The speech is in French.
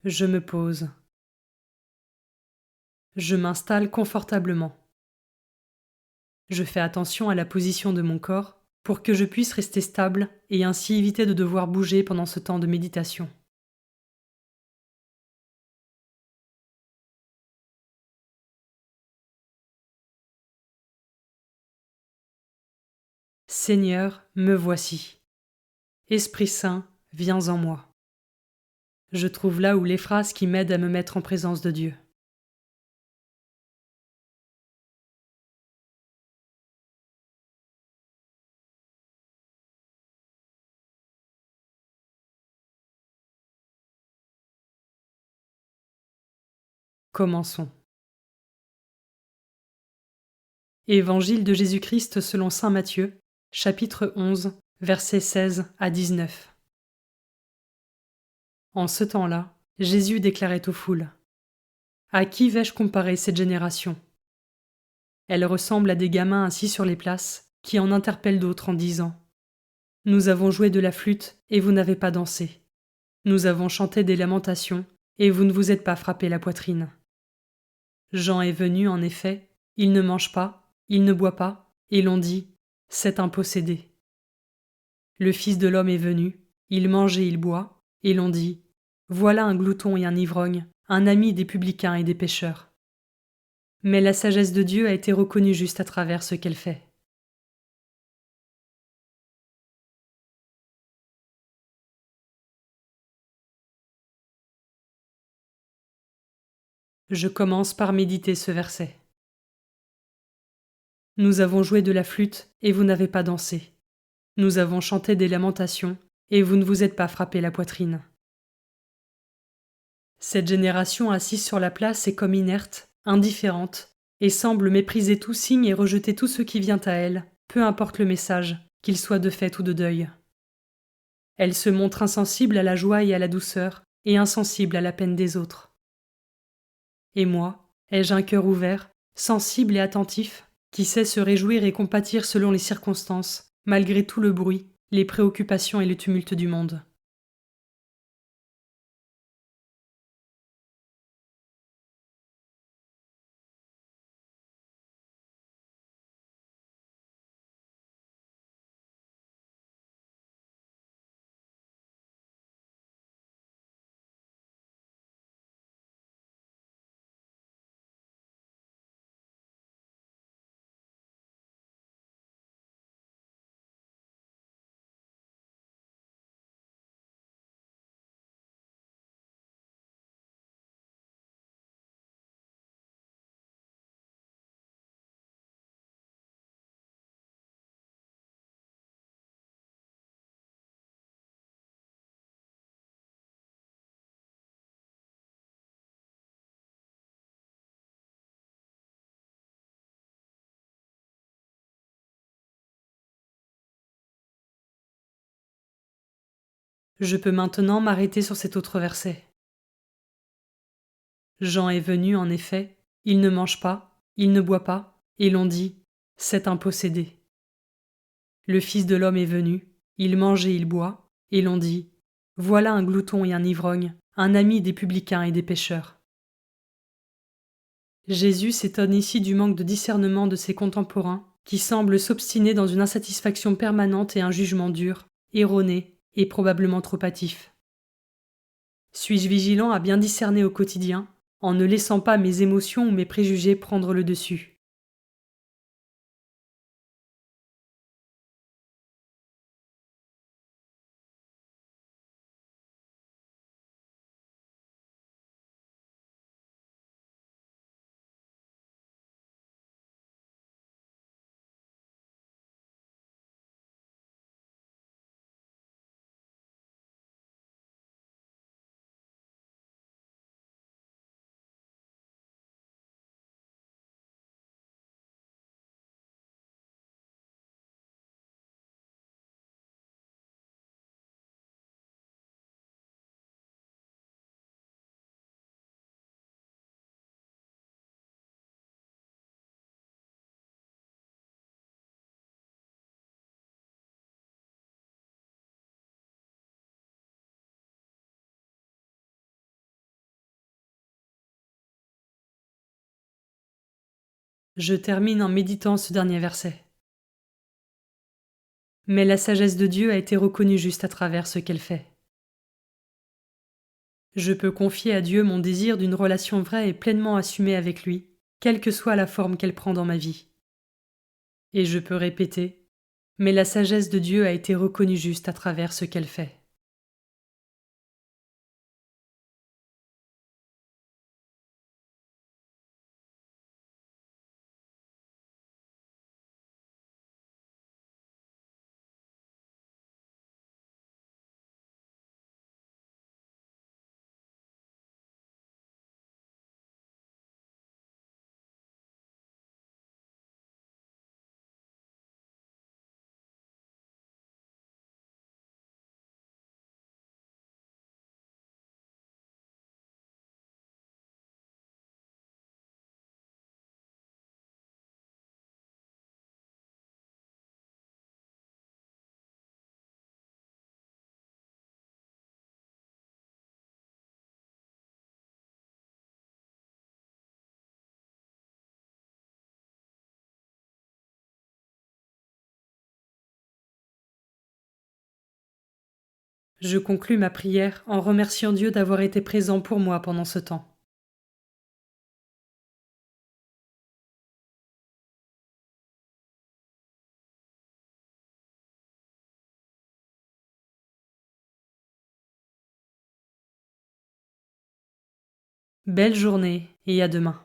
Je me pose. Je m'installe confortablement. Je fais attention à la position de mon corps pour que je puisse rester stable et ainsi éviter de devoir bouger pendant ce temps de méditation. Seigneur, me voici. Esprit Saint, viens en moi. Je trouve là où les phrases qui m'aident à me mettre en présence de Dieu. Commençons. Évangile de Jésus-Christ selon saint Matthieu, chapitre 11, versets 16 à 19. En ce temps-là, Jésus déclarait aux foules: À qui vais-je comparer cette génération? Elle ressemble à des gamins assis sur les places qui en interpellent d'autres en disant: Nous avons joué de la flûte et vous n'avez pas dansé. Nous avons chanté des lamentations et vous ne vous êtes pas frappé la poitrine. Jean est venu, en effet, il ne mange pas, il ne boit pas, et l'on dit: C'est un possédé. Le Fils de l'homme est venu, il mange et il boit, et l'on dit: Voilà un glouton et un ivrogne, un ami des publicains et des pécheurs. Mais la sagesse de Dieu a été reconnue juste à travers ce qu'elle fait. Je commence par méditer ce verset. Nous avons joué de la flûte et vous n'avez pas dansé. Nous avons chanté des lamentations et vous ne vous êtes pas frappé la poitrine. Cette génération assise sur la place est comme inerte, indifférente, et semble mépriser tout signe et rejeter tout ce qui vient à elle, peu importe le message, qu'il soit de fête ou de deuil. Elle se montre insensible à la joie et à la douceur, et insensible à la peine des autres. Et moi, ai-je un cœur ouvert, sensible et attentif, qui sait se réjouir et compatir selon les circonstances, malgré tout le bruit, les préoccupations et le tumulte du monde? Je peux maintenant m'arrêter sur cet autre verset. Jean est venu, en effet, il ne mange pas, il ne boit pas, et l'on dit: C'est un possédé. Le Fils de l'homme est venu, il mange et il boit, et l'on dit: Voilà un glouton et un ivrogne, un ami des publicains et des pécheurs. Jésus s'étonne ici du manque de discernement de ses contemporains, qui semblent s'obstiner dans une insatisfaction permanente et un jugement dur, erroné et probablement trop hâtif. Suis-je vigilant à bien discerner au quotidien, en ne laissant pas mes émotions ou mes préjugés prendre le dessus? Je termine en méditant ce dernier verset. Mais la sagesse de Dieu a été reconnue juste à travers ce qu'elle fait. Je peux confier à Dieu mon désir d'une relation vraie et pleinement assumée avec lui, quelle que soit la forme qu'elle prend dans ma vie. Et je peux répéter, mais la sagesse de Dieu a été reconnue juste à travers ce qu'elle fait. Je conclus ma prière en remerciant Dieu d'avoir été présent pour moi pendant ce temps. Belle journée et à demain.